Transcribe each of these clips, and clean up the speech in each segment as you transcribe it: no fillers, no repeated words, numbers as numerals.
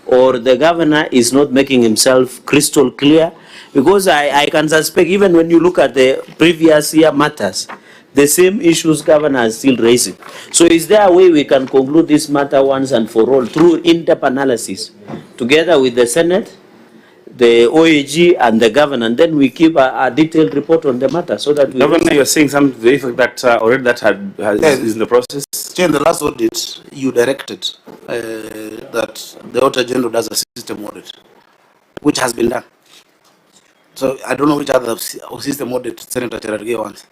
or the governor is not making himself crystal clear, because I can suspect even when you look at the previous year matters, the same issues governor is still raising. So is there a way we can conclude this matter once and for all through in-depth analysis together with the Senate, the OAG and the governor, and then we keep a detailed report on the matter so that we... Governor, you're saying something very that already that is in the process? In the last audit, you directed that the Auditor General does a system audit, which has been done. So I don't know which other system audit Senator Cherargei wants.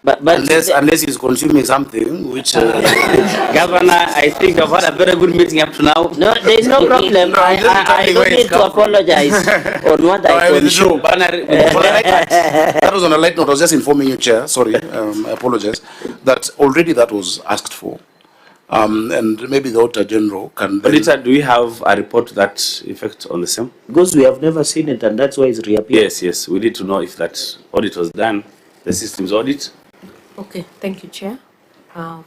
But unless he's consuming something which... Governor, I think I've had a very good meeting up to now. No, there is no problem. No, I don't need to apologize on what I consume. That was on a light note. I was just informing you, Chair. Sorry, I apologize. That already that was asked for. And maybe the Auditor General can... Auditor, do we have a report to that effect on the same? Because we have never seen it, and that's why it's reappeared. Yes. We need to know if that audit was done, the systems audit. Okay, thank you, Chair.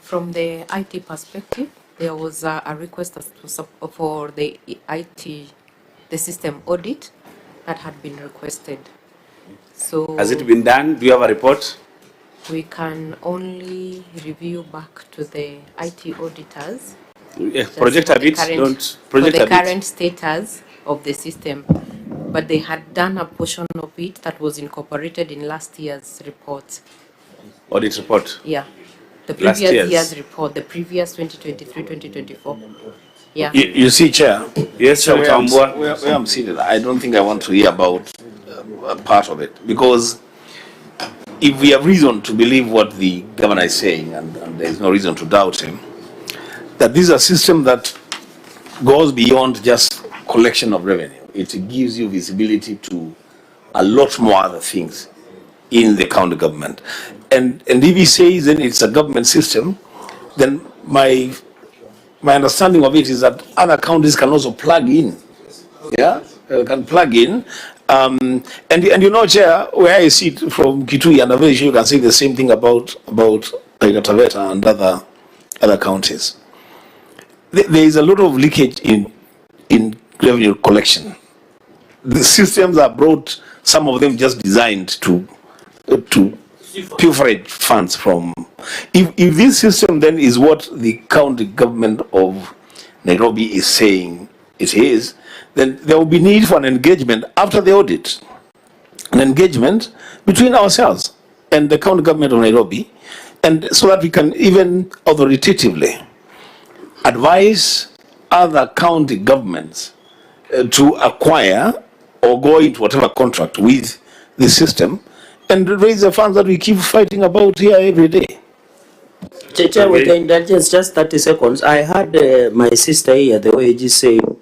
From the IT perspective, there was a request for the IT, the system audit that had been requested. So has it been done? Do you have a report? We can only review back to the IT auditors. Yeah, project a bit. For the current status of the system, but they had done a portion of it that was incorporated in last year's report. Audit report? Yeah. The previous year's report, the previous 2023-2024. Yeah. You see, Chair? Yes, Chair. Where I'm seated, I don't think I want to hear about part of it, because if we have reason to believe what the governor is saying, and there is no reason to doubt him, that this is a system that goes beyond just collection of revenue. It gives you visibility to a lot more other things in the county government. And if he says then it's a government system, then my understanding of it is that other counties can also plug in. Yeah, can plug in. And you know, Chair, where I sit from Kitui, and I'm very sure you can say the same thing about Taveta and other counties. There is a lot of leakage in revenue collection. The systems are brought, some of them just designed to pilferate funds from. If this system then is what the county government of Nairobi is saying it is, then there will be need for an engagement after the audit, an engagement between ourselves and the county government of Nairobi, and so that we can even authoritatively advise other county governments to acquire or go into whatever contract with the system and raise the funds that we keep fighting about here every day. Chair, with the indulgence, just 30 seconds. I heard my sister here, the OAG, saying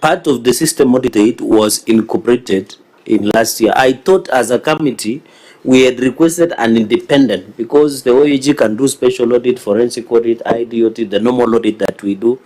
part of the system audit was incorporated in last year. I thought as a committee, we had requested an independent, because the OAG can do special audit, forensic audit, ID audit, the normal audit that we do.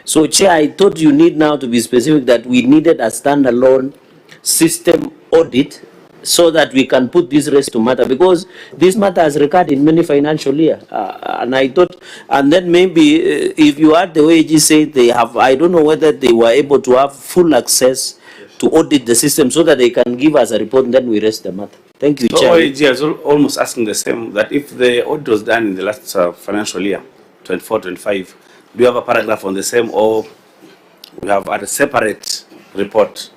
So, Chair, I thought you need now to be specific that we needed a standalone system audit so that we can put this race to matter, because this matter has recurred in many financial years. And I thought, and then maybe if you had the OAG say they have, I don't know whether they were able to have full access to audit the system so that they can give us a report, and then we raise the matter. Thank you, so Chair. OAG is almost asking the same, that if the audit was done in the last financial year, 24-25, do you have a paragraph on the same, or we have a separate report?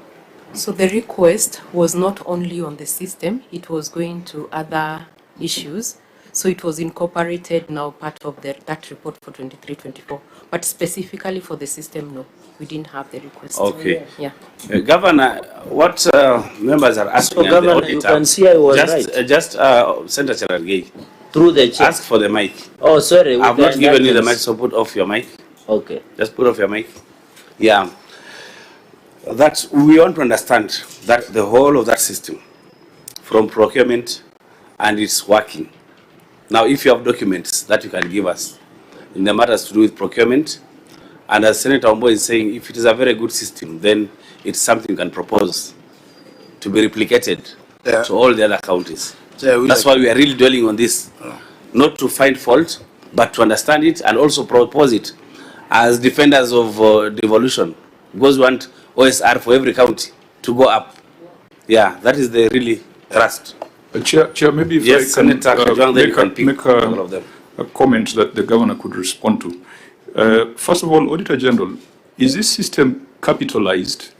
So the request was not only on the system, it was going to other issues. So it was incorporated now part of that report for 23-24. But specifically for the system, no, we didn't have the request. Okay. Yeah. Governor, what members are asking? So, Governor, you can see I was right. Just Senator Cherargei. Through the chair. Ask for the mic. Oh, sorry. I've not given you the mic, so put off your mic. Okay. Just put off your mic. Yeah. That we want to understand that the whole of that system, from procurement, and it's working. Now, if you have documents that you can give us in the matters to do with procurement, and as Senator Ombo is saying, if it is a very good system, then it's something you can propose to be replicated to all the other counties. That's why we are really dwelling on this, not to find fault, but to understand it and also propose it as defenders of devolution because we want OSR for every county to go up. Yeah, that is the really thrust. Chair, maybe if Yes, I can Senator Kajwang, then you can pick make all of them. a comment that the governor could respond to. First of all, Auditor General, is this system capitalized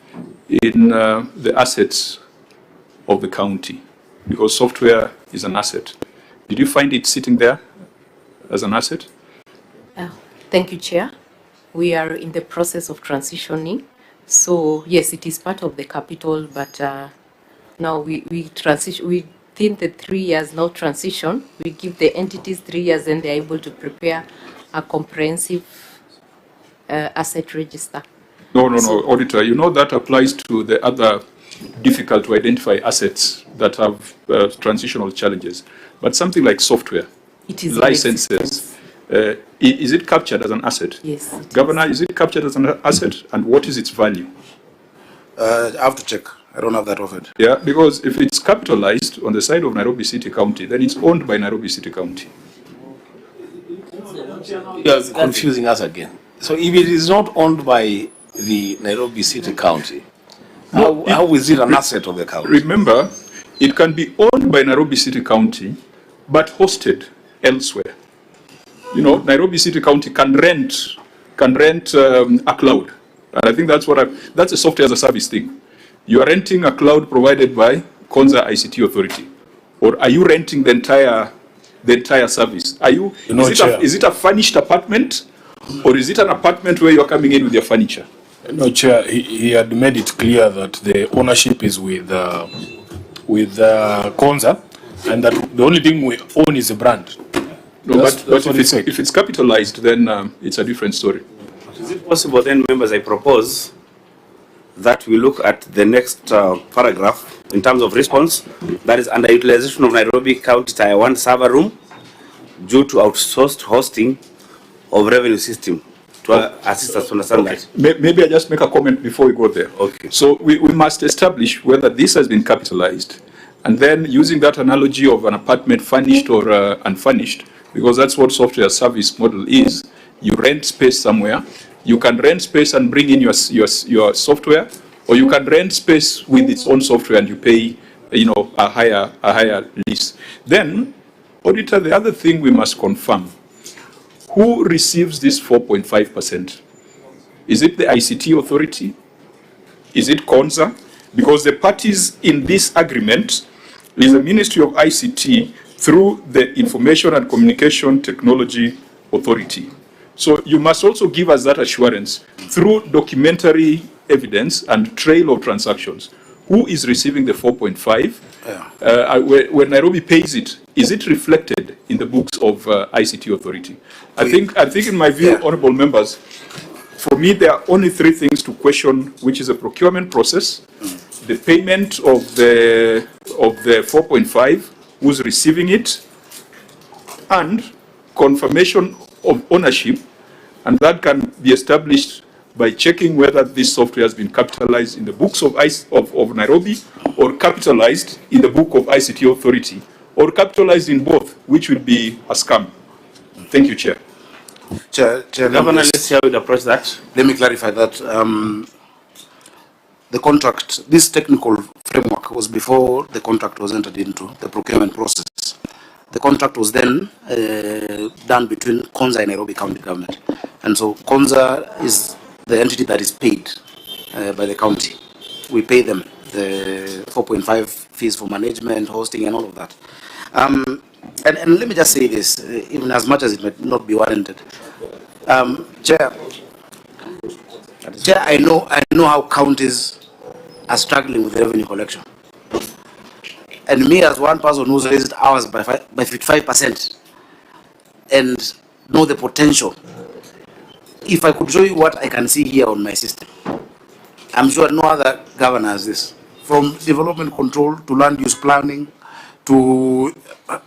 in the assets of the county? Because software is an asset. Did you find it sitting there as an asset? Thank you, Chair. We are in the process of transitioning. So yes, it is part of the capital, but now we transition. Within the 3 years now transition, we give the entities 3 years and they're able to prepare a comprehensive asset register. No, Auditor, you know that applies to the other difficult to identify assets that have transitional challenges. But something like software, It is licenses, is it captured as an asset? Yes. Governor, is it captured as an asset, and what is its value? I have to check. I don't have that offered. Yeah, because if it's capitalized on the side of Nairobi City County, then it's owned by Nairobi City County. You're confusing us again. So if it is not owned by the Nairobi City County, how is it an asset of the county? Remember, it can be owned by Nairobi City County, but hosted elsewhere. You know, Nairobi City County can rent a cloud, and I think that's a software as a service thing. You are renting a cloud provided by Konza ICT Authority, or are you renting the entire service? Is it a furnished apartment, or is it an apartment where you are coming in with your furniture? No, Chair, he had made it clear that the ownership is with Konza, and that the only thing we own is the brand. No, but if it's capitalized, then it's a different story. Is it possible then, members, I propose that we look at the next paragraph in terms of response, that is underutilization of Nairobi County Tier 1 server room due to outsourced hosting of revenue system, to assist us to understand that. Maybe I just make a comment before we go there. Okay. So we must establish whether this has been capitalized, and then using that analogy of an apartment furnished or unfurnished, because that's what software service model is. You rent space somewhere. You can rent space and bring in your software, or you can rent space with its own software and you pay, a higher lease. Then, Auditor, the other thing we must confirm: who receives this 4.5%? Is it the ICT authority? Is it Konza? Because the parties in this agreement is the Ministry of ICT through the Information and Communication Technology Authority. So you must also give us that assurance through documentary evidence and trail of transactions. Who is receiving the 4.5? When Nairobi pays it, is it reflected in the books of ICT Authority? I think in my view, honorable members, for me, there are only three things to question, which is a procurement process, the payment of the 4.5, who's receiving it, and confirmation of ownership, and that can be established by checking whether this software has been capitalized in the books of Nairobi, or capitalized in the book of ICT Authority, or capitalized in both, which will be a scam. Thank you, Chair. Chair, Governor, let's see how we approach that. let me clarify that. The contract, this technical framework was before the contract was entered into the procurement process. The contract was then done between Konza and Nairobi County Government. And so Konza is the entity that is paid by the county. We pay them the 4.5 fees for management, hosting, and all of that. And let me just say this, even as much as it might not be warranted. Chair, I know how counties are struggling with revenue collection. And me, as one person who's raised ours by 55%, and know the potential, if I could show you what I can see here on my system, I'm sure no other governor has this. From development control to land use planning to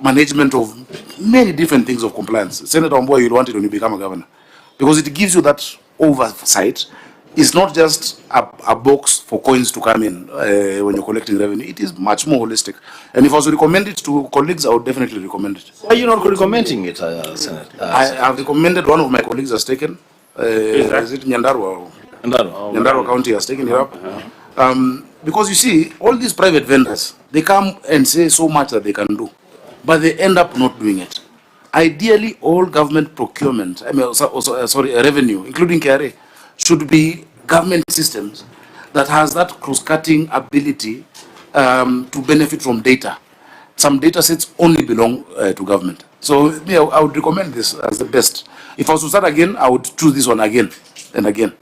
management of many different things of compliance. Senator Omboy, you'll want it when you become a governor, because it gives you that oversight. It's not just a box for coins to come in when you're collecting revenue. It is much more holistic. And if I was to recommend it to colleagues, I would definitely recommend it. Why are you not recommending it, Senator? I have recommended, one of my colleagues has taken. Is it Nyandarua? Nyandarua County has taken it up. Because you see, all these private vendors, they come and say so much that they can do, but they end up not doing it. Ideally, all government procurement, revenue, including KRA, should be government systems that has that cross-cutting ability to benefit from data. Some data sets only belong to government. So yeah, I would recommend this as the best. If I was to start again, I would choose this one again and again.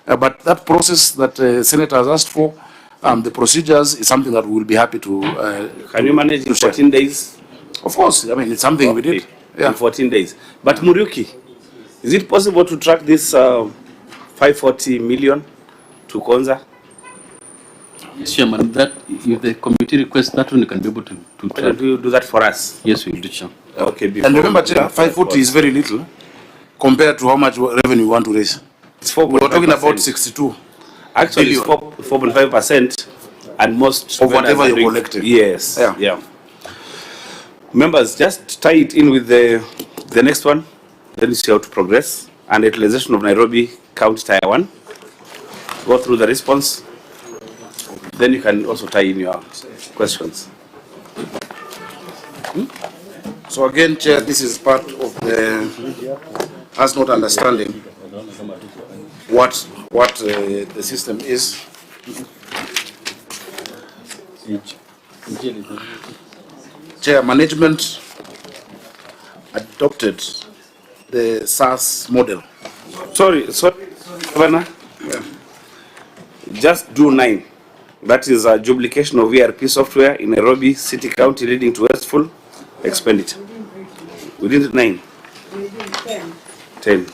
But that process that Senator has asked for, the procedures is something that we will be happy to. Can you manage in 14 days? Of course. I mean, it's something we did. Yeah. In 14 days. But Muriuki, is it possible to track this 540 million to Konza? Chairman, that if the committee requests that one, you can be able to track. Do you do that for us? Yes, we will do, Chair. Okay. And remember, Chair, 540 is very little compared to how much revenue we want to raise. It's We're talking about 62. Actually, it's 4.5%, and most of whatever you doing- collected. Yes. Yeah. Yeah. Members, just tie it in with the next one. Then you see how to progress. And utilization of Nairobi County Tier 1. Go through the response. Then you can also tie in your questions. So again, Chair, this is part of the us not understanding what the system is. Chair, management adopted the SaaS model. Sorry, Governor. Just do 9. That is a duplication of ERP software in Nairobi City County leading to wasteful expenditure. We did 9. 10.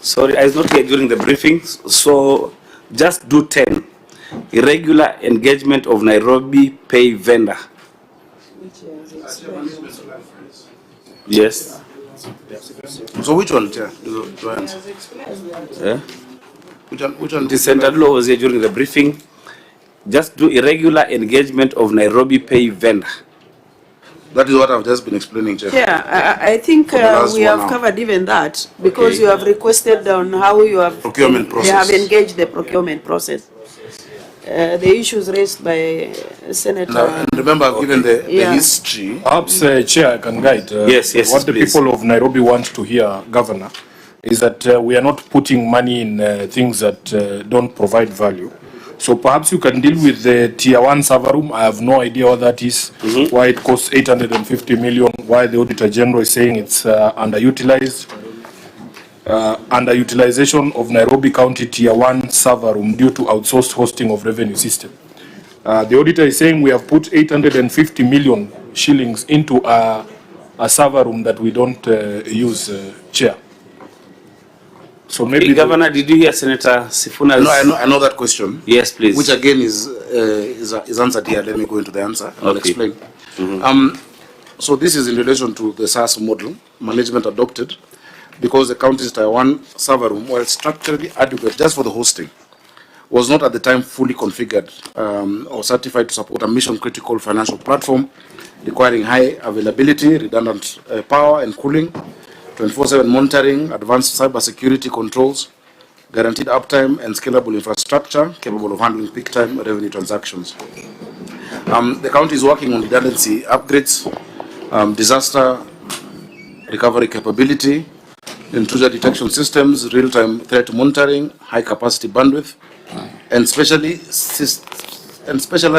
Sorry, I was not here during the briefing, so just do 10. Irregular engagement of Nairobi pay vendor. Yes. So which one, Chair? Do I answer? Yeah. Which one? The central law was here during the briefing. Just do irregular engagement of Nairobi pay vendor. That is what I've just been explaining, Chair. Yeah, I think last we have one now. covered even that, because Okay. you have requested on how you have Procurement they process. have engaged the procurement process. The issues raised by Senator. And remember, I've given the Yeah. history. Perhaps, Chair, I can guide. Yes, what the please. people of Nairobi want to hear, Governor, is that we are not putting money in things that don't provide value. So perhaps you can deal with the Tier 1 server room. I have no idea what that is, why it costs 850 million, why the Auditor General is saying it's underutilized. Underutilization of Nairobi County Tier 1 server room due to outsourced hosting of revenue system. The auditor is saying we have put 850 million shillings into a server room that we don't use, Chair. So maybe Governor, did you hear Senator Sifuna's? No, I know that question. Yes, please. Which again is answered here. Let me go into the answer and I'll Okay. explain. So this is in relation to the SaaS model management adopted, because the county's Tier 1 server room, while structurally adequate just for the hosting, was not at the time fully configured or certified to support a mission-critical financial platform requiring high availability, redundant power and cooling, 24/7 monitoring, advanced cybersecurity controls, guaranteed uptime and scalable infrastructure capable of handling peak time revenue transactions. The county is working on redundancy upgrades, disaster recovery capability, intrusion detection systems, real-time threat monitoring, high-capacity bandwidth, and specialized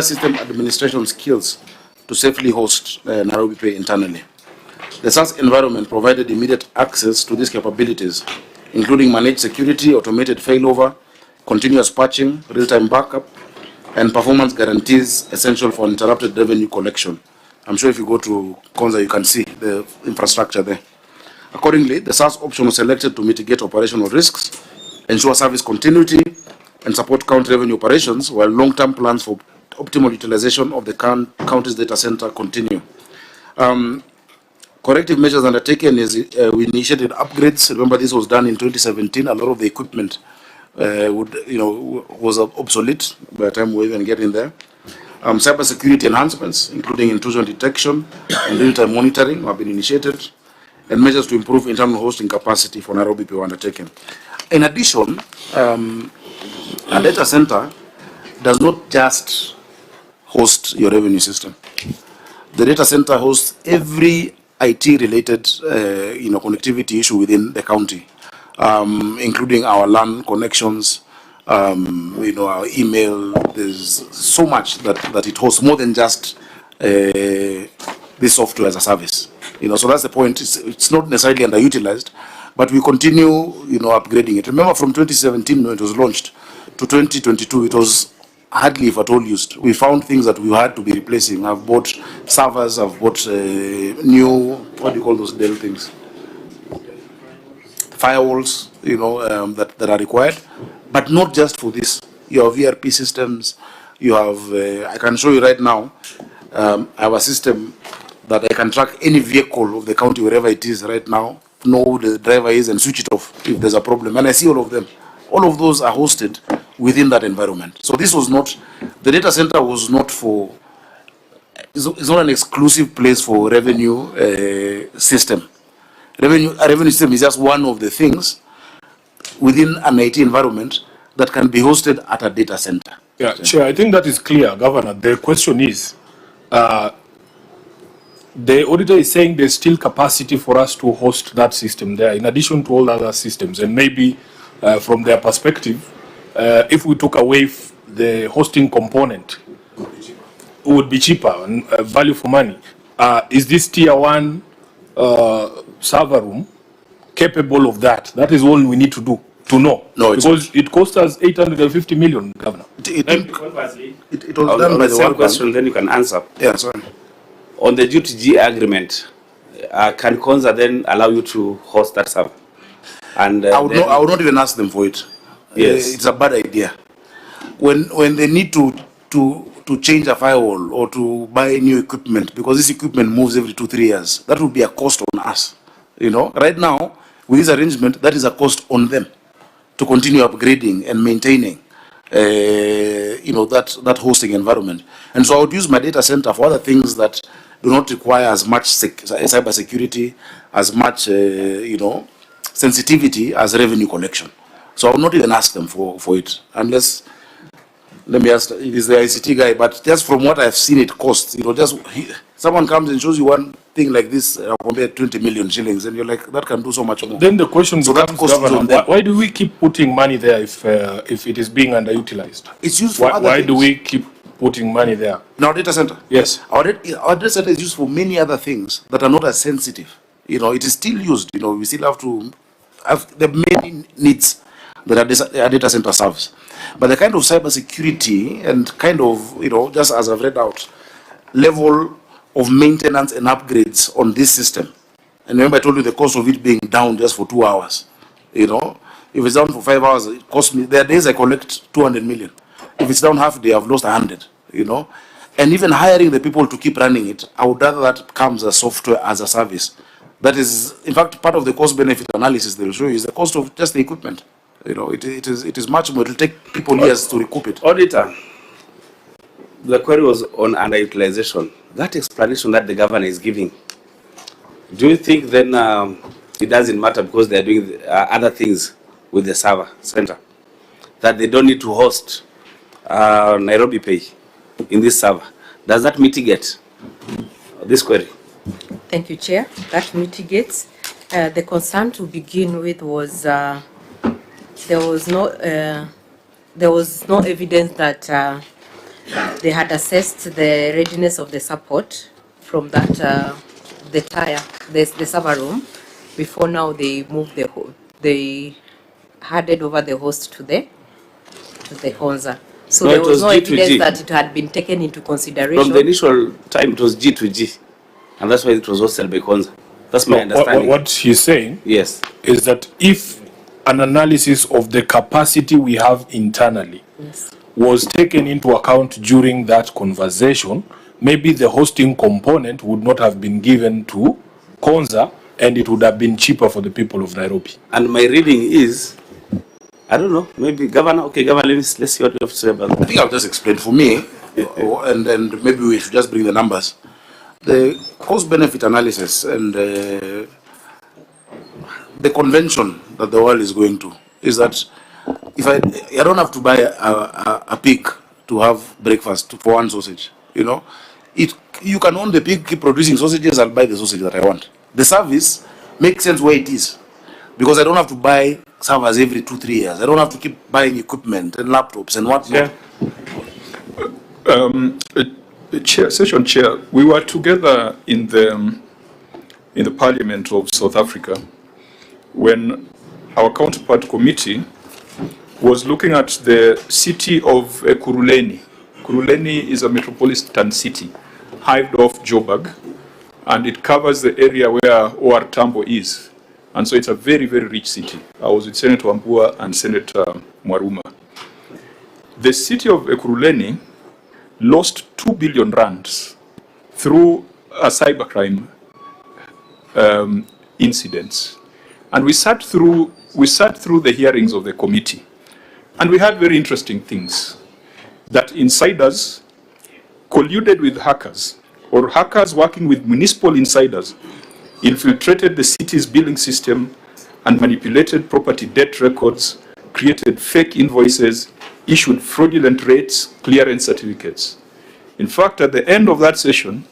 system administration skills to safely host Nairobi Pay internally. The SaaS environment provided immediate access to these capabilities, including managed security, automated failover, continuous patching, real-time backup, and performance guarantees essential for uninterrupted revenue collection. I'm sure if you go to Konza, you can see the infrastructure there. Accordingly, the SaaS option was selected to mitigate operational risks, ensure service continuity, and support county revenue operations, while long-term plans for optimal utilization of the county's data center continue. Corrective measures undertaken is we initiated upgrades. Remember, this was done in 2017. A lot of the equipment was obsolete by the time we even get in there. Cybersecurity enhancements, including intrusion detection and real-time monitoring, have been initiated, and measures to improve internal hosting capacity for Nairobi were undertaken. In addition, A data center does not just host your revenue system. The data center hosts every IT-related, connectivity issue within the county, including our LAN connections, our email. There's so much that it hosts, more than just this software as a service. So that's the point. It's not necessarily underutilized, but we continue, upgrading it. Remember, from 2017 when it was launched to 2022, it was hardly, if at all, used. We found things that we had to be replacing. I've bought servers, I've bought new, what do you call those Dell things? Firewalls, that are required, but not just for this. You have ERP systems, you have, I can show you right now, I have a system that I can track any vehicle of the county, wherever it is right now, know who the driver is and switch it off if there's a problem. And I see all of them. All of those are hosted within that environment. So this was not, the data center was not for, it's not an exclusive place for revenue system. A revenue system is just one of the things within an IT environment that can be hosted at a data center. Yeah, Chair, I think that is clear, Governor. The question is, the auditor is saying there's still capacity for us to host that system there, in addition to all other systems. And maybe from their perspective, if we took away the hosting component, it would be cheaper and value for money. Is this tier 1 server room capable of that? That is all we need to do, to know. No, because it cost us 850 million, Governor. It was done by the same World question, Bank. then you can answer. Yeah, sorry. On the G2G agreement, can Konza then allow you to host that server? And I would not even ask them for it. Yes. It's a bad idea. When they need to change a firewall or to buy new equipment, because this equipment moves every 2-3 years, that would be a cost on us. Right now, with this arrangement, that is a cost on them to continue upgrading and maintaining, that hosting environment. And so I would use my data center for other things that do not require as much cyber security, as much, sensitivity as revenue collection. So I will not even ask them for it, unless, let me ask, it is the ICT guy, but just from what I've seen it costs, someone comes and shows you one thing like this, compared 20 million shillings, and you're like, that can do so much more. Then the question So becomes, that costs Governor, on them. why do we keep putting money there if it is being underutilized? It's used for other Why things. do we keep putting money there? In our data center? Yes. Our data center is used for many other things that are not as sensitive. It is still used. We still have to have the many needs that our data center serves. But the kind of cyber security and kind of, just as I've read out, level of maintenance and upgrades on this system. And remember, I told you the cost of it being down just for 2 hours. If it's down for 5 hours, it costs me. There are days I collect 200 million. If it's down half a day, I've lost 100. And even hiring the people to keep running it, I would rather that comes as software as a service. That is, in fact, part of the cost-benefit analysis they will show you is the cost of just the equipment. It is much more. It will take people years to recoup it. Auditor, the query was on underutilization. That explanation that the governor is giving, do you think then it doesn't matter because they are doing other things with the server center, that they don't need to host Nairobi Pay in this server? Does that mitigate this query? Thank you, Chair. That mitigates. The concern to begin with was there was no evidence that they had assessed the readiness of the support from that the server room before now they moved they handed over the host to the Honza. So No, there it was was no G2G. evidence that it had been taken into consideration. From the initial time, it was G2G, and that's why it was hosted by Konza. That's my understanding. What he's saying Yes. is that if an analysis of the capacity we have internally was taken into account during that conversation, maybe the hosting component would not have been given to Konza, and it would have been cheaper for the people of Nairobi. And my reading is, I don't know, maybe Governor, okay, Governor, let's see what you have to say about that. I think I'll just explain for me, and maybe we should just bring the numbers. The cost-benefit analysis and the convention that the world is going to is that if I don't have to buy a pig to have breakfast for one sausage, you know. You can own the pig, keep producing sausages, I'll buy the sausage that I want. The service makes sense where it is, because I don't have to buy servers every 2-3 years. I don't have to keep buying equipment and laptops and whatnot. Session Chair, we were together in the Parliament of South Africa when our counterpart committee was looking at the city of Ekurhuleni. Ekurhuleni is a metropolitan city, hived off Joburg, and it covers the area where OR Tambo is. And so it's a very, very rich city. I was with Senator Wambua and Senator Mwaruma. The city of Ekurhuleni lost 2 billion rands through a cybercrime incidents. And we sat through the hearings of the committee, and we had very interesting things. That insiders colluded with hackers, or hackers working with municipal insiders, infiltrated the city's billing system and manipulated property debt records, created fake invoices, issued fraudulent rates, clearance certificates. In fact, at the end of that session,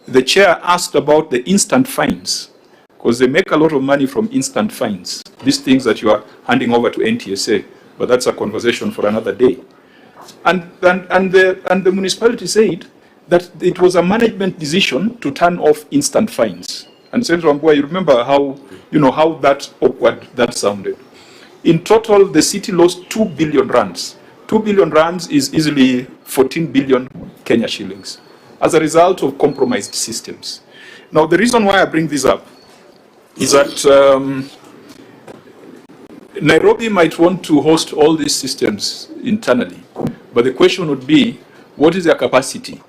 the chair asked about the instant fines, because they make a lot of money from instant fines, these things that you are handing over to NTSA, but that's a conversation for another day. And the municipality said that it was a management decision to turn off instant fines. And Senator Wambua, you remember how that awkward that sounded. In total, the city lost 2 billion rands. 2 billion rands is easily 14 billion Kenya shillings as a result of compromised systems. Now, the reason why I bring this up is that Nairobi might want to host all these systems internally, but the question would be, what is their capacity?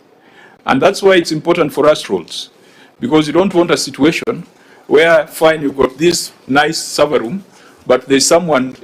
And that's why it's important for us roles, because you don't want a situation where, fine, you've got this nice server room, but there's someone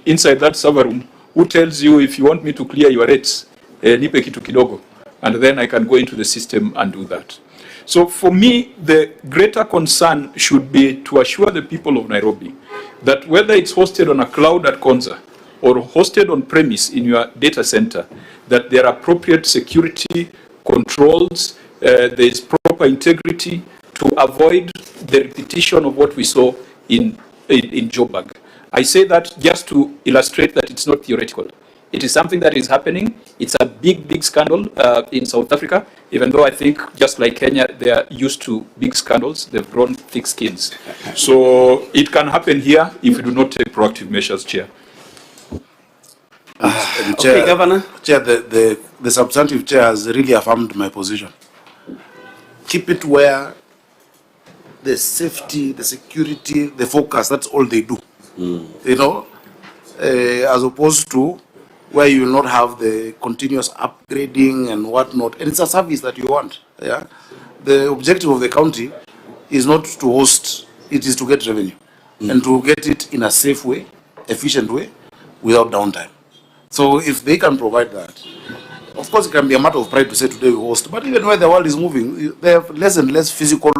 inside that server room who tells you, if you want me to clear your rates, nipe kitu kidogo, and then I can go into the system and do that. So for me, the greater concern should be to assure the people of Nairobi that whether it's hosted on a cloud at Konza or hosted on premise in your data center, that there are appropriate security controls, there is proper integrity to avoid the repetition of what we saw in Joburg. I say that just to illustrate that it's not theoretical. It is something that is happening. It's a big, big scandal in South Africa, even though I think, just like Kenya, they are used to big scandals. They've grown thick skins. So it can happen here if we do not take proactive measures, Chair. Chair, Okay, Governor. Chair, the substantive chair has really affirmed my position. Keep it where the safety, the security, the focus, that's all they do. You know, as opposed to where you will not have the continuous upgrading and whatnot. And it's a service that you want. Yeah, the objective of the county is not to host, it is to get revenue and to get it in a safe way, efficient way, without downtime. So if they can provide that, of course it can be a matter of pride to say today we host, but even where the world is moving, they have less and less physical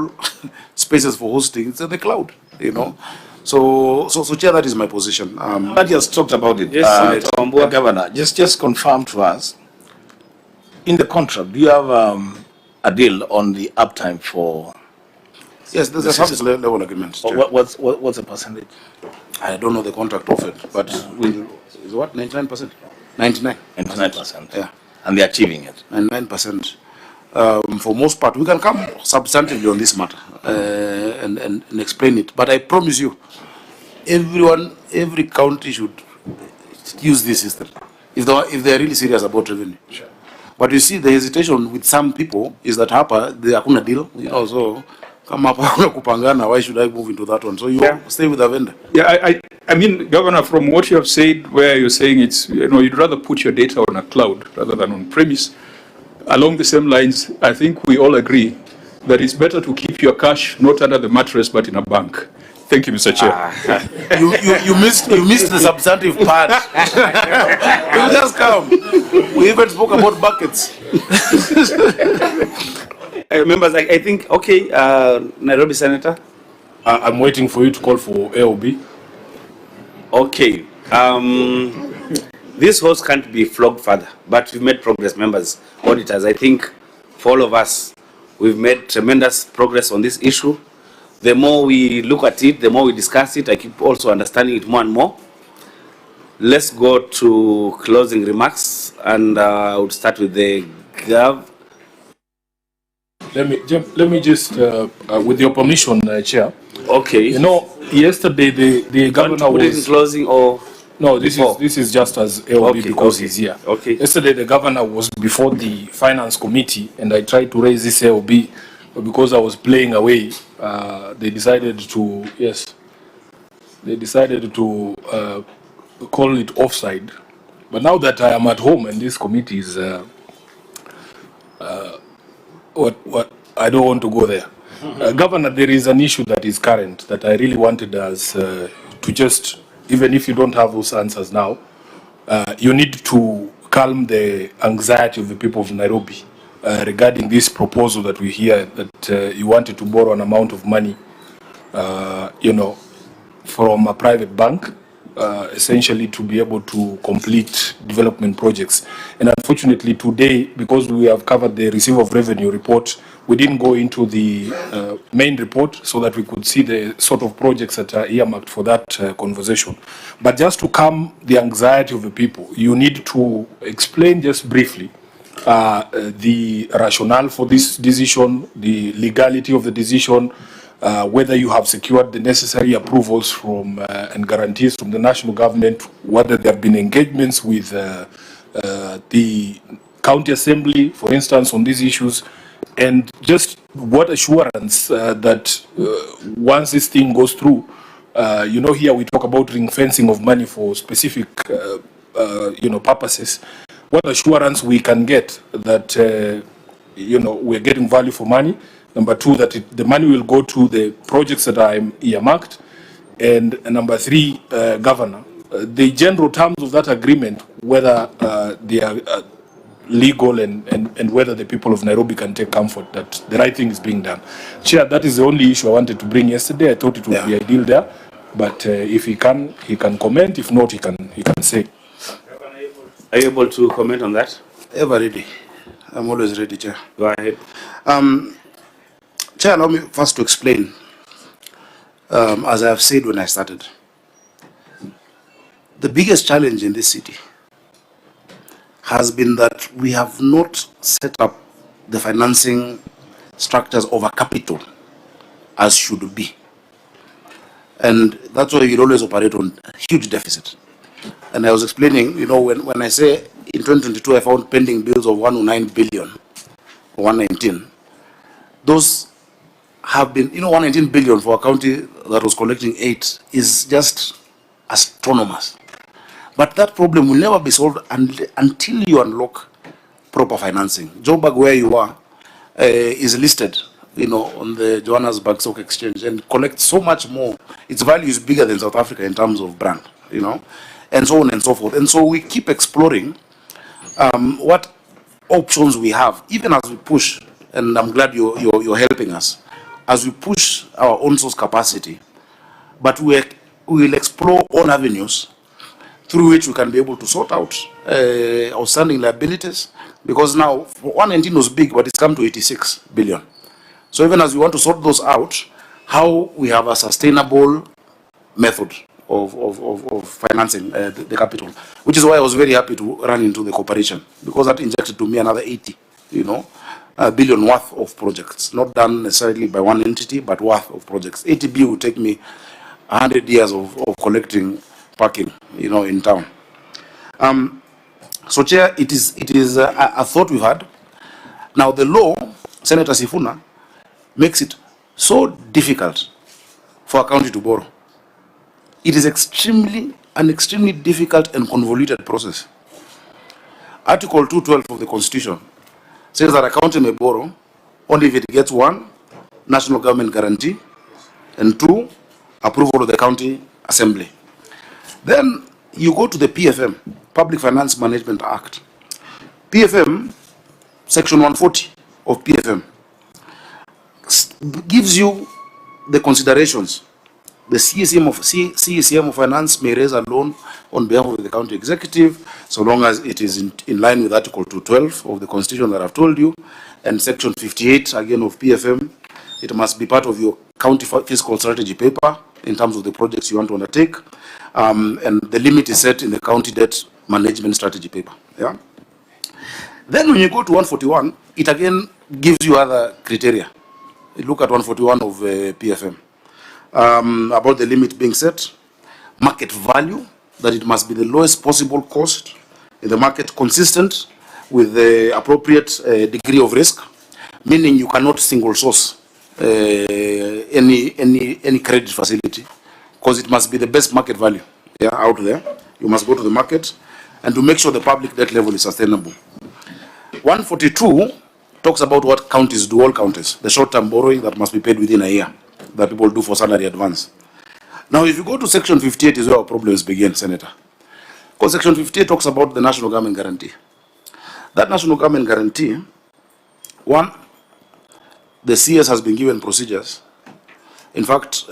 spaces for hosting. It's in the cloud, you know. So Chair, that is my position. But just talked about it. Yes, Senator Governor, just confirm to us, in the contract, do you have a deal on the uptime for? Yes, there's a service level agreement. Chair. What's the percentage? I don't know the contract of it, but is what, 99%? 99%. 99%. Yeah. And they're achieving it. 99%. For most part, we can come substantively on this matter and explain it. But I promise you, every county should use this system if they are really serious about revenue. Sure. But you see, the hesitation with some people is that hapa they hakuna deal, you know. So come up kupangana. Why should I move into that one? So you stay with the vendor. Yeah, I mean, Governor, from what you have said, where you're saying it's, you'd rather put your data on a cloud rather than on premise. Along the same lines, I think we all agree that it's better to keep your cash not under the mattress but in a bank. Thank you, Mr. Chair. You missed the substantive part. You just come. We even spoke about buckets. Members, I think, okay, Nairobi Senator. I'm waiting for you to call for AOB. Okay. This horse can't be flogged further, but we've made progress, members, auditors. I think for all of us, we've made tremendous progress on this issue. The more we look at it, the more we discuss it, I keep also understanding it more and more. Let's go to closing remarks, and I would start with the Gov. Let me just, with your permission, Chair. Okay. You know, yesterday the governor put it in was closing or no. This is just as AOB Okay, because okay, he's here. okay. Yesterday the governor was before the finance committee, and I tried to raise this AOB, but because I was playing away, they decided to call it offside. But now that I am at home and this committee is what I don't want to go there. Governor, there is an issue that is current that I really wanted us to just, even if you don't have those answers now, you need to calm the anxiety of the people of Nairobi regarding this proposal that we hear that you wanted to borrow an amount of money, from a private bank, essentially to be able to complete development projects. And unfortunately today, because we have covered the receive of revenue report, we didn't go into the main report so that we could see the sort of projects that are earmarked for that conversation. But just to calm the anxiety of the people, you need to explain just briefly the rationale for this decision, the legality of the decision, whether you have secured the necessary approvals from and guarantees from the national government, whether there have been engagements with the county assembly, for instance, on these issues, and just what assurance that once this thing goes through, here we talk about ring fencing of money for specific, purposes. What assurance we can get that, we're getting value for money. Number two, that the money will go to the projects that are earmarked. And number three, Governor, the general terms of that agreement, whether they are legal and whether the people of Nairobi can take comfort that the right thing is being done. Chair, that is the only issue I wanted to bring yesterday. I thought it would be ideal there. But if he can comment. If not, he can say. Are you able to comment on that? Ever ready. I'm always ready, Chair. Go ahead. Chair, allow me first to explain, as I have said when I started, the biggest challenge in this city has been that we have not set up the financing structures of a capital as should be. And that's why we always operate on a huge deficit. And I was explaining, when I say in 2022 I found pending bills of 109 billion, 119, those have been, 119 billion for a county that was collecting 8 is just astronomous. But that problem will never be solved until you unlock proper financing. Joburg, where you are, is listed, on the Johannesburg Stock Exchange and collects so much more. Its value is bigger than South Africa in terms of brand, and so on and so forth. And so we keep exploring what options we have, even as we push, and I'm glad you're helping us, as we push our own source capacity, but we will explore all avenues through which we can be able to sort out outstanding liabilities, because now 119 was big, but it's come to 86 billion. So even as we want to sort those out, how we have a sustainable method of financing the capital, which is why I was very happy to run into the cooperation, because that injected to me another 80, billion worth of projects, not done necessarily by one entity, but worth of projects. 80B will take me 100 years of collecting parking, in town. So, Chair, it is a thought we've had. Now, the law, Senator Sifuna, makes it so difficult for a county to borrow. It is an extremely difficult and convoluted process. Article 212 of the Constitution says that a county may borrow only if it gets 1, national government guarantee, and 2, approval of the county assembly. Then you go to the PFM, Public Finance Management Act. PFM, Section 140 of PFM, gives you the considerations the CECM of Finance may raise a loan on behalf of the county executive, so long as it is in line with Article 212 of the Constitution that I've told you, and Section 58 again of PFM. It must be part of your county fiscal strategy paper in terms of the projects you want to undertake, and the limit is set in the county debt management strategy paper. Yeah. Then when you go to 141, it again gives you other criteria. You look at 141 of PFM. About the limit being set, market value, that it must be the lowest possible cost in the market, consistent with the appropriate degree of risk, meaning you cannot single source any credit facility, because it must be the best market value out there. You must go to the market and to make sure the public debt level is sustainable. 142 talks about what counties do, all counties, the short-term borrowing that must be paid within a year, that people do for salary advance. Now, if you go to Section 58 is where our problems begin, Senator. Because Section 58 talks about the national government guarantee. That national government guarantee, one, the CS has been given procedures. In fact,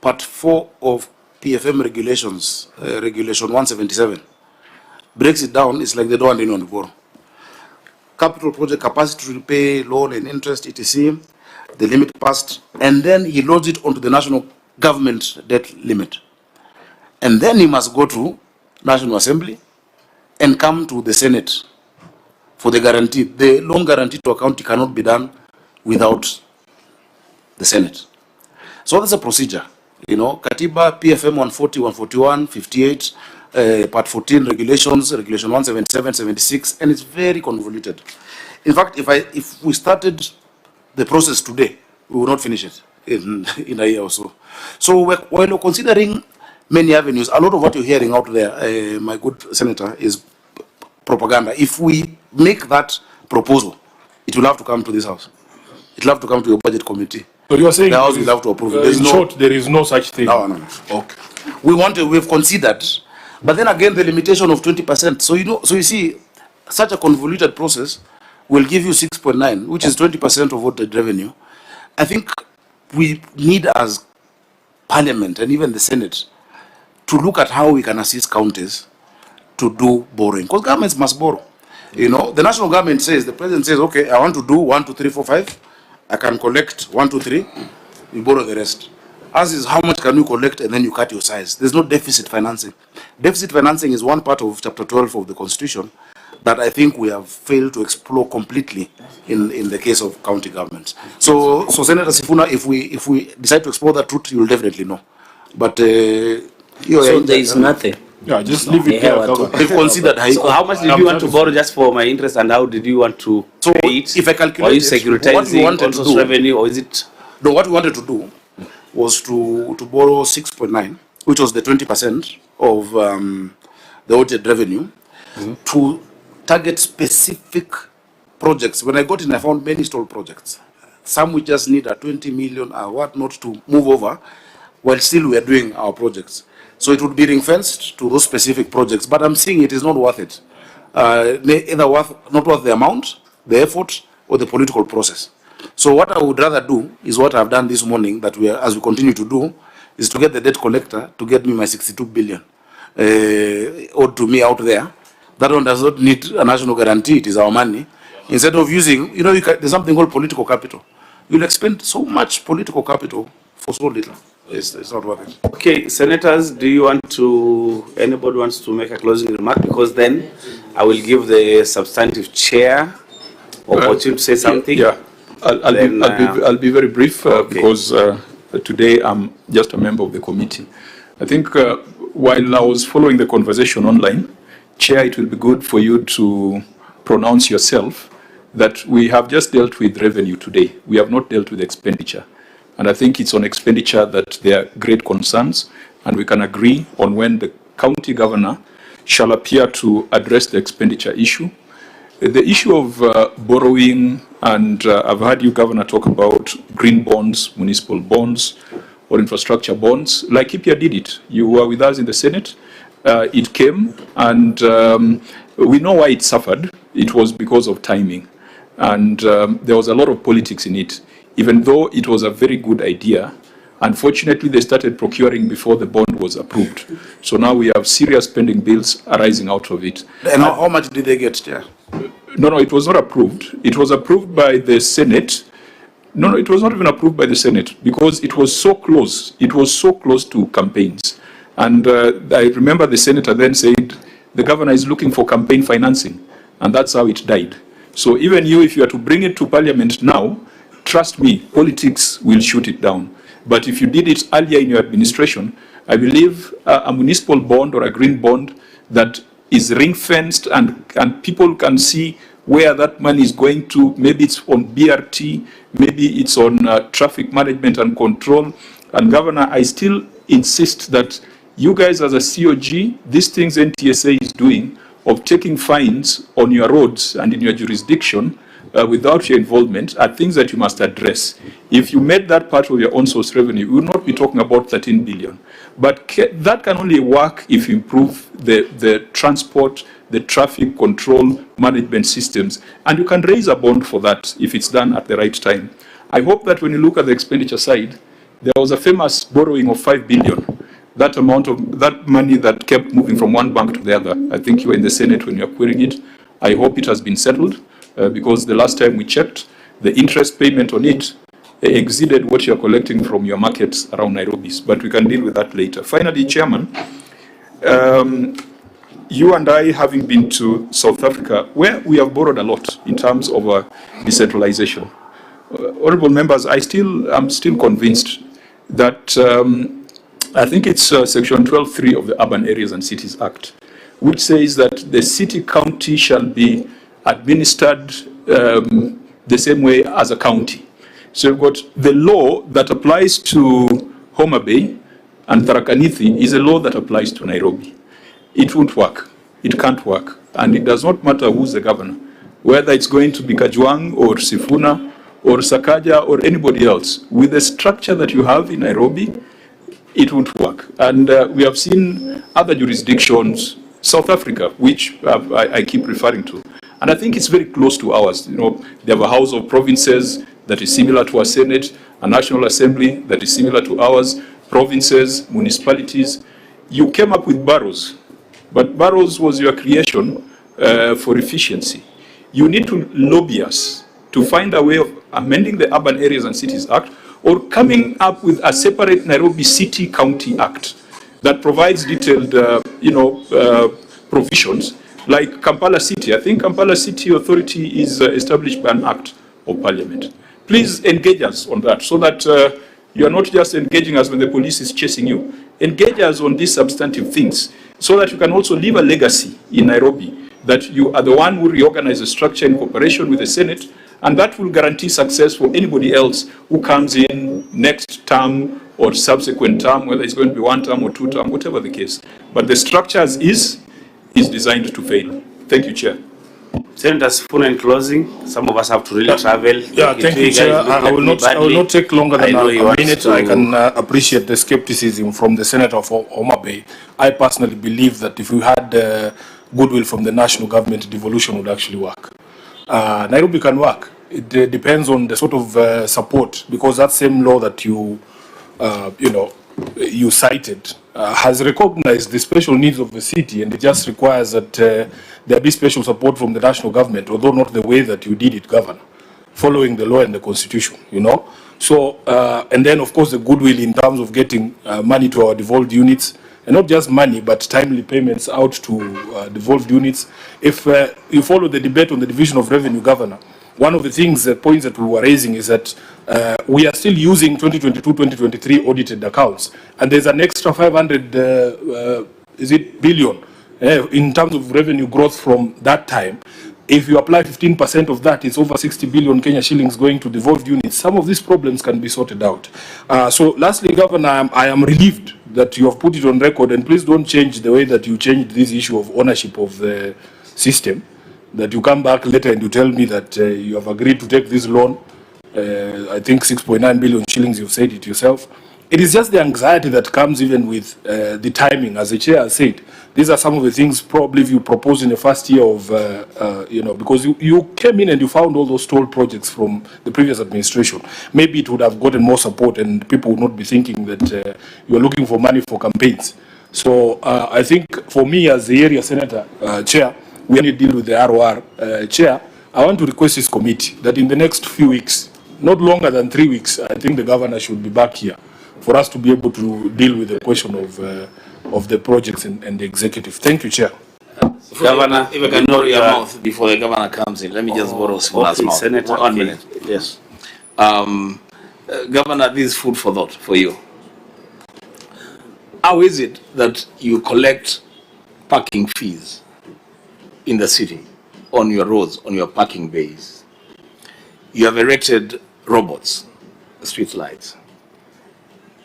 Part 4 of PFM regulations, Regulation 177, breaks it down. It's like they don't want anyone to borrow. Capital project capacity to repay loan and interest, etc., the limit passed, and then he loads it onto the national government debt limit. And then he must go to National Assembly and come to the Senate for the guarantee. The loan guarantee to a county cannot be done without the Senate. So that's a procedure. You know, Katiba, PFM 140, 141, 58, Part 14 regulations, Regulation 177, 76, and it's very convoluted. In fact, if we started the process today, we will not finish it in a year or so. So while we're considering many avenues, a lot of what you're hearing out there, my good Senator, is propaganda. If we make that proposal, it will have to come to this House. It will have to come to your budget committee. So you're saying the House will have to approve it. In short, there is no such thing. No. Okay. We've considered, but then again, the limitation of 20%. So you see, such a convoluted process will give you 6.9, which is 20% of what the revenue. I think we need, as Parliament and even the Senate, to look at how we can assist counties to do borrowing, because governments must borrow. You know, the national government says, the president says, okay, I want to do 1, 2, 3, 4, 5. I can collect 1, 2, 3. You borrow the rest. As is, how much can you collect, and then you cut your size. There's no deficit financing. Deficit financing is one part of Chapter 12 of the Constitution that I think we have failed to explore completely in the case of county governments. So Senator Sifuna, if we decide to explore that route, you'll definitely know. But so there is nothing. Yeah, just leave it there. They've considered high. So how much did you want to borrow just for my interest, and how did you want to pay it? If I calculate or is securitizing also revenue, or is it? No, what we wanted to do was to borrow 6.9, which was the 20% of the audited revenue, to target specific projects. When I got in, I found many stalled projects. Some we just need a 20 million or whatnot to move over, while still we are doing our projects. So it would be ring-fenced to those specific projects, but I'm seeing it is not worth it. Either not worth the amount, the effort, or the political process. So what I would rather do is what I've done this morning, that as we continue to do, is to get the debt collector to get me my 62 billion owed to me out there. That one does not need a national guarantee. It is our money. Instead of using, there's something called political capital. You'll expend so much political capital for so little. It's not worth it. Okay, senators, anybody wants to make a closing remark? Because then I will give the substantive chair opportunity to say something. Yeah, I'll be very brief okay. Because today I'm just a member of the committee. I think while I was following the conversation online, Chair, it will be good for you to pronounce yourself that we have just dealt with revenue today. We have not dealt with expenditure. And I think it's on expenditure that there are great concerns, and we can agree on when the county governor shall appear to address the expenditure issue. The issue of borrowing, and I've heard you, Governor, talk about green bonds, municipal bonds, or infrastructure bonds. Laikipia did it. You were with us in the Senate. It came, and we know why it suffered. It was because of timing. And there was a lot of politics in it. Even though it was a very good idea, Unfortunately, they started procuring before the bond was approved. So now we have serious pending bills arising out of it. And how much did they get, Chair? No, it was not approved. It was approved by the Senate. No, it was not even approved by the Senate because it was so close. It was so close to campaigns. And I remember the senator then said, the governor is looking for campaign financing. And that's how it died. So even you, if you are to bring it to parliament now, trust me, politics will shoot it down. But if you did it earlier in your administration, I believe a municipal bond or a green bond that is ring-fenced and people can see where that money is going to. Maybe it's on BRT, maybe it's on traffic management and control. And Governor, I still insist that you guys as a COG, these things NTSA is doing of taking fines on your roads and in your jurisdiction without your involvement are things that you must address. If you made that part of your own source revenue, we would not be talking about 13 billion. But that can only work if you improve the transport, the traffic control management systems, and you can raise a bond for that if it's done at the right time. I hope that when you look at the expenditure side, there was a famous borrowing of 5 billion. That amount of that money that kept moving from one bank to the other. I think you were in the Senate when you were querying it. I hope it has been settled because the last time we checked, the interest payment on it exceeded what you're collecting from your markets around Nairobi. But we can deal with that later. Finally, Chairman, you and I, having been to South Africa, where we have borrowed a lot in terms of decentralization. Honorable members, I'm still convinced that I think it's section 12.3 of the Urban Areas and Cities Act, which says that the city-county shall be administered the same way as a county. So you've got the law that applies to Homa Bay and Tharaka Nithi is a law that applies to Nairobi. It won't work. It can't work. And it does not matter who's the governor, whether it's going to be Kajwang or Sifuna or Sakaja or anybody else. With the structure that you have in Nairobi, it won't work. And we have seen other jurisdictions, South Africa, which I keep referring to. And I think it's very close to ours. You know, they have a House of Provinces that is similar to our Senate, a National Assembly that is similar to ours, provinces, municipalities. You came up with boroughs, but boroughs was your creation for efficiency. You need to lobby us to find a way of amending the Urban Areas and Cities Act or coming up with a separate Nairobi City County Act that provides detailed, provisions like Kampala City. I think Kampala City Authority is established by an act of parliament. Please engage us on that so that you are not just engaging us when the police is chasing you. Engage us on these substantive things so that you can also leave a legacy in Nairobi that you are the one who reorganize the structure in cooperation with the Senate, and that will guarantee success for anybody else who comes in next term or subsequent term, whether it's going to be 1 term or 2 term, whatever the case. But the structure as is designed to fail. Thank you, Chair. Senator Sifuna, in closing, some of us have to really travel. Yeah, thank you, Chair. I will not take longer than a minute. I can appreciate the skepticism from the Senator of Homa Bay. I personally believe that if we had goodwill from the national government, devolution would actually work. Nairobi can work. It depends on the sort of support, because that same law that you cited has recognized the special needs of the city, and it just requires that there be special support from the national government, although not the way that you did it, Governor, following the law and the constitution, you know. So, and then of course the goodwill in terms of getting money to our devolved units, and not just money, but timely payments out to devolved units. If you follow the debate on the division of revenue, Governor, one of the things, points that we were raising is that we are still using 2022-2023 audited accounts, and there's an extra 500 billion in terms of revenue growth from that time. If you apply 15% of that, it's over 60 billion Kenya shillings going to devolved units. Some of these problems can be sorted out. So lastly, Governor, I am relieved that you have put it on record, and please don't change the way that you changed this issue of ownership of the system, that you come back later and you tell me that you have agreed to take this loan. I think 6.9 billion shillings, you've said it yourself. It is just the anxiety that comes even with the timing. As the chair has said, these are some of the things probably if you propose in the first year of, because you came in and you found all those toll projects from the previous administration. Maybe it would have gotten more support and people would not be thinking that you are looking for money for campaigns. So I think for me as the area senator chair, we need to deal with the ROR chair. I want to request this committee that in the next few weeks, not longer than 3 weeks, I think the governor should be back here for us to be able to deal with the question of the projects and the executive. Thank you, Chair. Governor, if I can know your mouth before the governor comes in, let me just borrow Simona's mouth. Senator, 1 minute. Yes. Governor, this is food for thought for you. How is it that you collect parking fees in the city on your roads, on your parking bays? You have erected robots, street lights.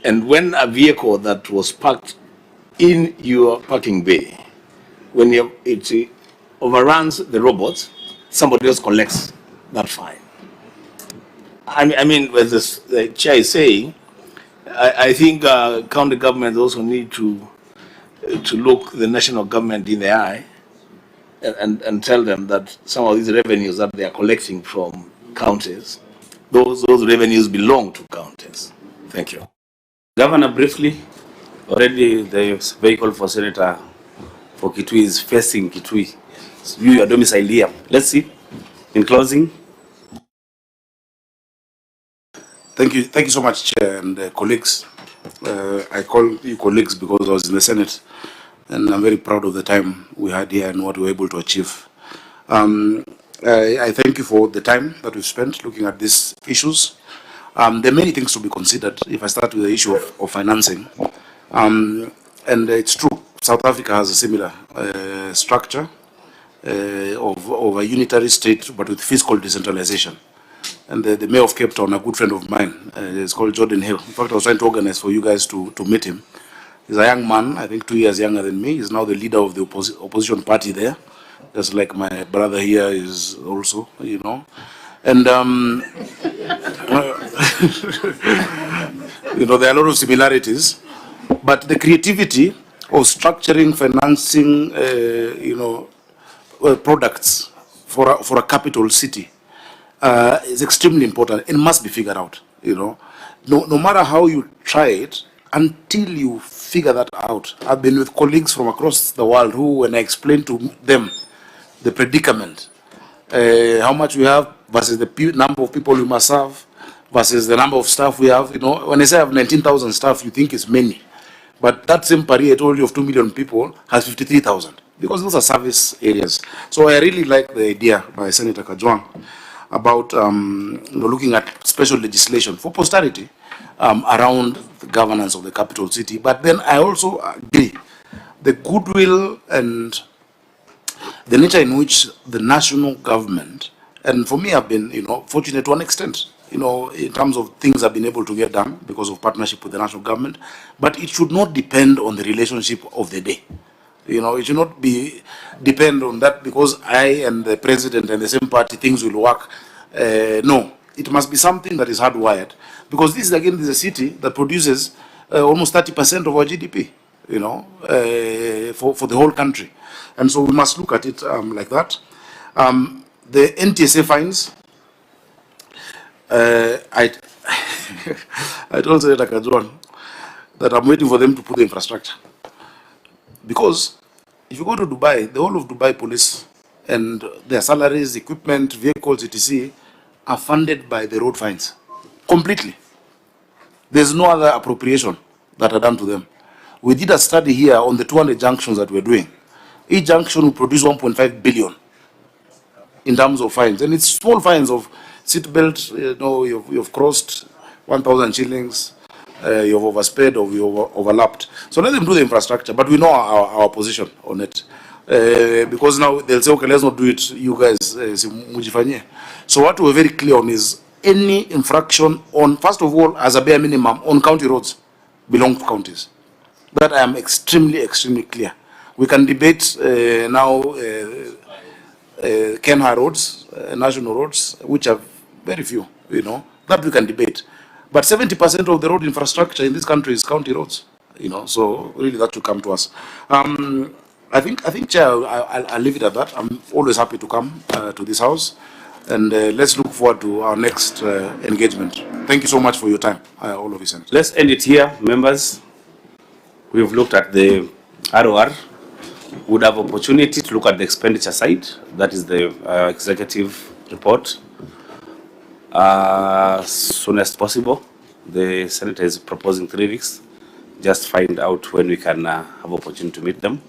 And when a vehicle that was parked in your parking bay, when it overruns the robots, somebody else collects that fine. I mean, as the chair is saying, I think county governments also need to look the national government in the eye and tell them that some of these revenues that they are collecting from counties, those revenues belong to counties. Thank you. Governor, briefly, already the vehicle for Senator for Kitui is facing Kitui. You are domiciled here. Let's see. In closing. Thank you so much, Chair and colleagues. I call you colleagues because I was in the Senate, and I'm very proud of the time we had here and what we were able to achieve. I thank you for the time that we've spent looking at these issues. There are many things to be considered. If I start with the issue of financing, and it's true, South Africa has a similar structure of a unitary state, but with fiscal decentralization. And the mayor of Cape Town, a good friend of mine, is called Jordan Hill. In fact, I was trying to organize for you guys to meet him. He's a young man, I think 2 years younger than me. He's now the leader of the opposition party there, just like my brother here is also, you know. And, you know, there are a lot of similarities, but the creativity of structuring, financing, you know, products for a capital city is extremely important and must be figured out, you know. No matter how you try it, until you figure that out. I've been with colleagues from across the world who, when I explain to them the predicament, how much we have versus the number of people we must have versus the number of staff we have, you know, when I say I have 19,000 staff, you think it's many. But that same Paris I told you of 2 million people has 53,000 because those are service areas. So I really like the idea by Senator Kajwang about you know, looking at special legislation for posterity around the governance of the capital city. But then I also agree the goodwill and the nature in which the national government, and for me I've been, you know, fortunate to an extent, you know, in terms of things I've been able to get done because of partnership with the national government, but it should not depend on the relationship of the day. You know, it should not depend on that because I and the president and the same party, things will work. No, it must be something that is hardwired because this is a city that produces almost 30% of our GDP, you know, for the whole country. And so we must look at it like that. The NTSA fines, I told Senator Kajwang that I'm waiting for them to put the infrastructure. Because if you go to Dubai, the whole of Dubai police and their salaries, equipment, vehicles, etc. are funded by the road fines. Completely. There's no other appropriation that are done to them. We did a study here on the 200 junctions that we're doing. Each junction will produce 1.5 billion in terms of fines. And it's small fines of seatbelt, you know, you've crossed 1,000 shillings, you've oversped or you've overlapped. So let them do the infrastructure, but we know our position on it. Because now they'll say, okay, let's not do it, you guys, mujifanye. So what we're very clear on is any infraction on, first of all, as a bare minimum, on county roads belong to counties. That I am extremely, extremely clear. We can debate now Kenha roads, national roads, which are very few, you know, that we can debate. But 70% of the road infrastructure in this country is county roads, you know, so really that should come to us. I think, Chair, I'll leave it at that. I'm always happy to come to this house, and let's look forward to our next engagement. Thank you so much for your time, all of you, Senators. Let's end it here, members. We've looked at the ROR. We would have opportunity to look at the expenditure side. That is the executive report. Soon as possible. The Senator is proposing 3 weeks. Just find out when we can have opportunity to meet them.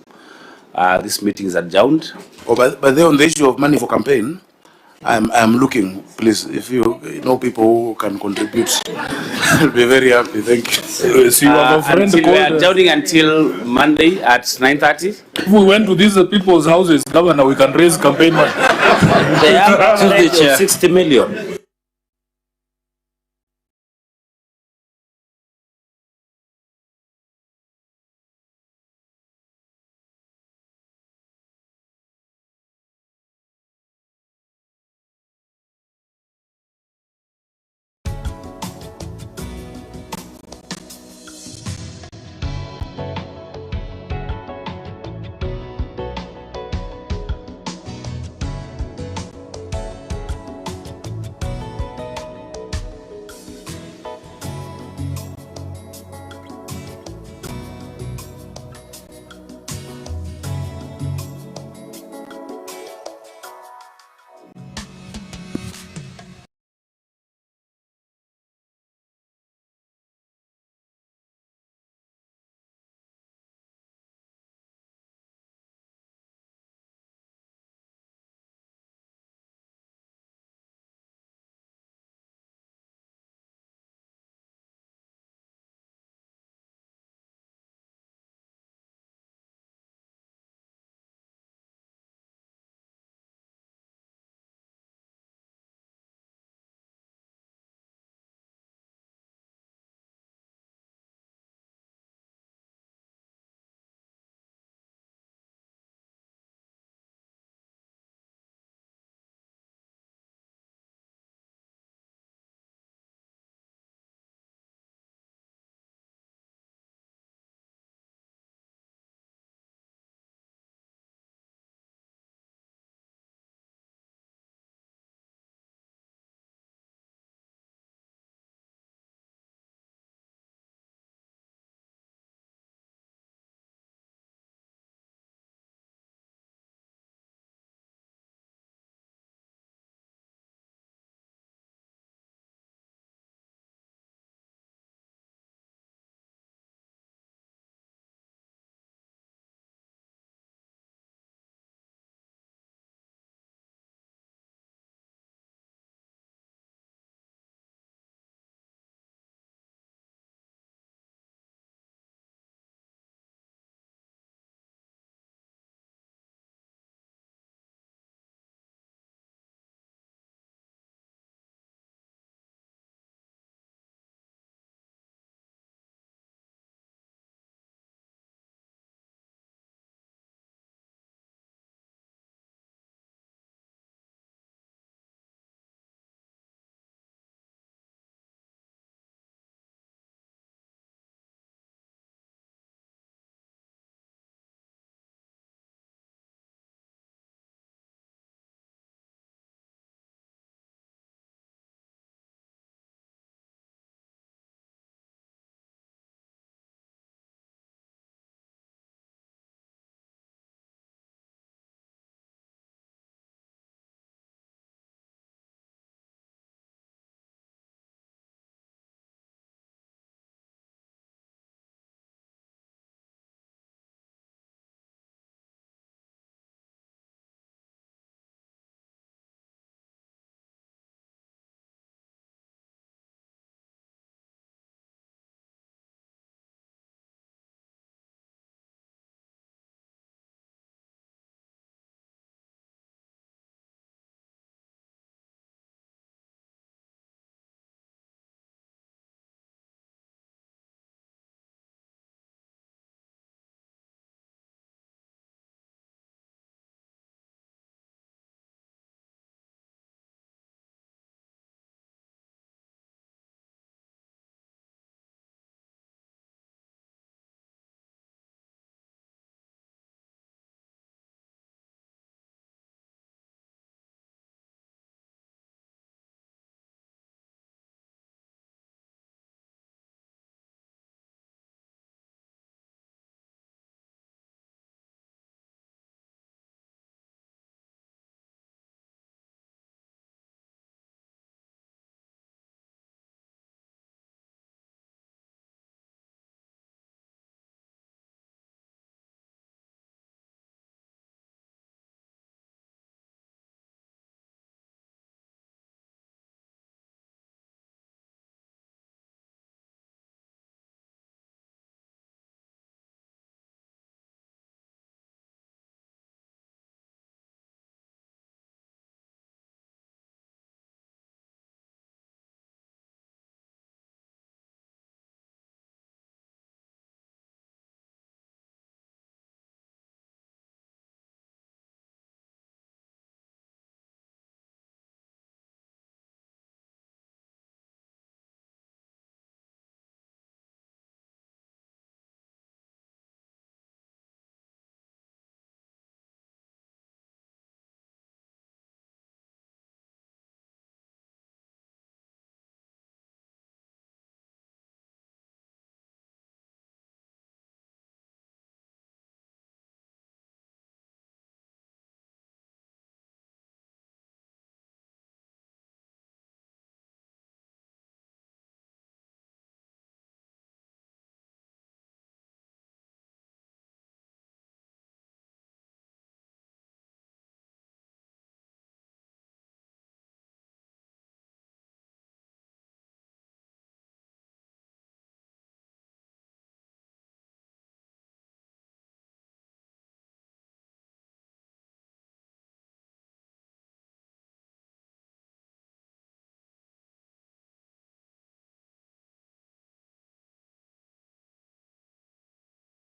This meeting is adjourned. Oh, but then on the issue of money for campaign, I'm looking, please, if you know people who can contribute, I'll be very happy. Thank you. So you have a friend We are called, adjourning until Monday at 9:30. if we went to these people's houses, Governor, we can raise campaign money. They have 60 million.